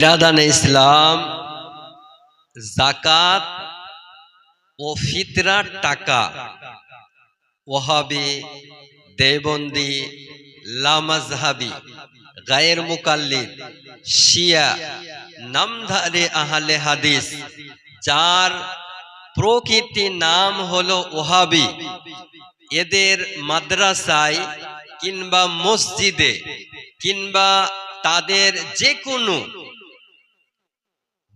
বিরাদানে ইসলাম যাকাত ও ফিতরার টাকা ওয়াহাবি, দেওবন্দি, লামাজহাবি, গায়ের মুকাল্লিদ, শিয়া, নামধারী আহলে হাদিস, যার প্রকৃতি নাম হলো ওয়াহাবি, এদের মাদ্রাসায় কিংবা মসজিদে কিংবা তাদের যে কোনো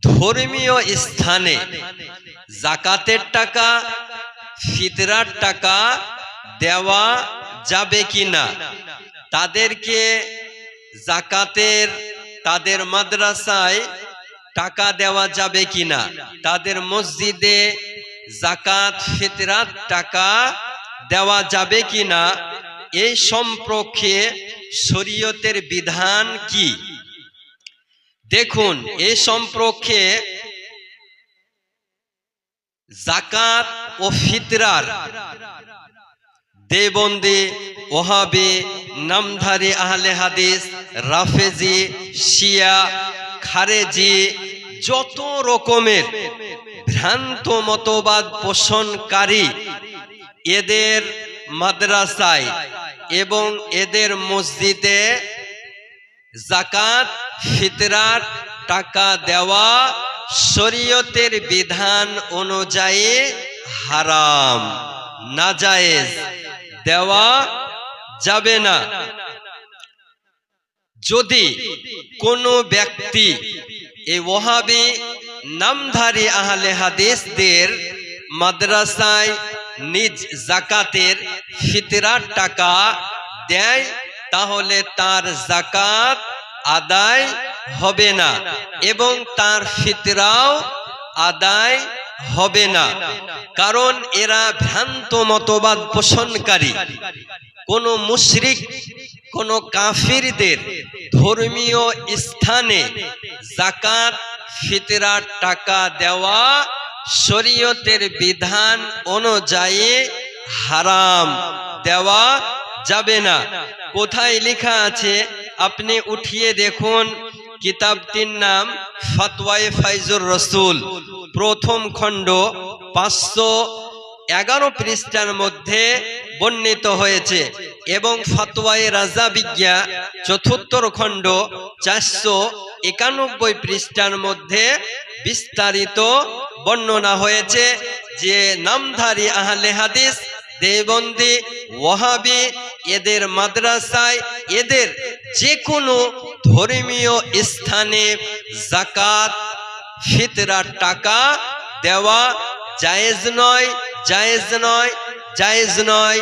ধর্মীয় স্থানে যাকাতের টাকা, ফিতরার টাকা দেওয়া যাবে কিনা, তাদেরকে যাকাতের তাদের মাদ্রাসায় টাকা দেওয়া যাবে কিনা, তাদের মসজিদে যাকাত ফিতরার টাকা দেওয়া যাবে কিনা, এই সম্পর্কে শরীয়তের বিধান কি? দেখুন, এই সম্পর্কে যাকাত ও ফিতরার দেওবন্দি, ওয়াহাবি, নামধারী আহলে হাদিস, রাফেজি, শিয়া, খারেজি, যত রকমের ভ্রান্ত মতবাদ পোষণকারী এদের মাদ্রাসায় এবং এদের মসজিদে যাকাত ফিতরার টাকা দেওয়া শরীয়তের বিধান অনুযায়ী হারাম, নাজায়েজ, দেওয়া যাবে না। যদি কোনো ব্যক্তি এই ওয়াহাবি নামধারী আহলে হাদিসদের মাদ্রাসায় নিজ যাকাতের ফিতরার টাকা দেয়, তাহলে তার যাকাত আদায় হবে না এবং তার ফিতরাও আদায় হবে না। কারণ এরা ভ্রান্ত মতবাদ পোষণকারী। কোন মুশরিক, কোন কাফিরদের ধর্মীয় স্থানে যাকাত ফিতরার টাকা দেওয়া শরীয়তের বিধান অনুযায়ী হারাম, দেওয়া যাবে না। কোথায় লেখা আছে আপনি উঠিয়ে দেখুন। কিতাবটির নাম ফতওয়ায়ে ফাইজুর রসুল, প্রথম খণ্ড 511 পৃষ্ঠার মধ্যে বর্ণিত হয়েছে এবং ফতওয়ায়ে রাজা বিজ্ঞা চতুর্থ খণ্ড 491 পৃষ্ঠার মধ্যে বিস্তারিত বর্ণনা হয়েছে যে নামধারী আহলে হাদিস, দেওবন্দি, ওয়াহাবি এদের মাদ্রাসায় এদের যে কোনো ধর্মীয় স্থানে যাকাত ফিতরার টাকা দেওয়া জায়েজ নয়, জায়েজ নয়, জায়েজ নয়।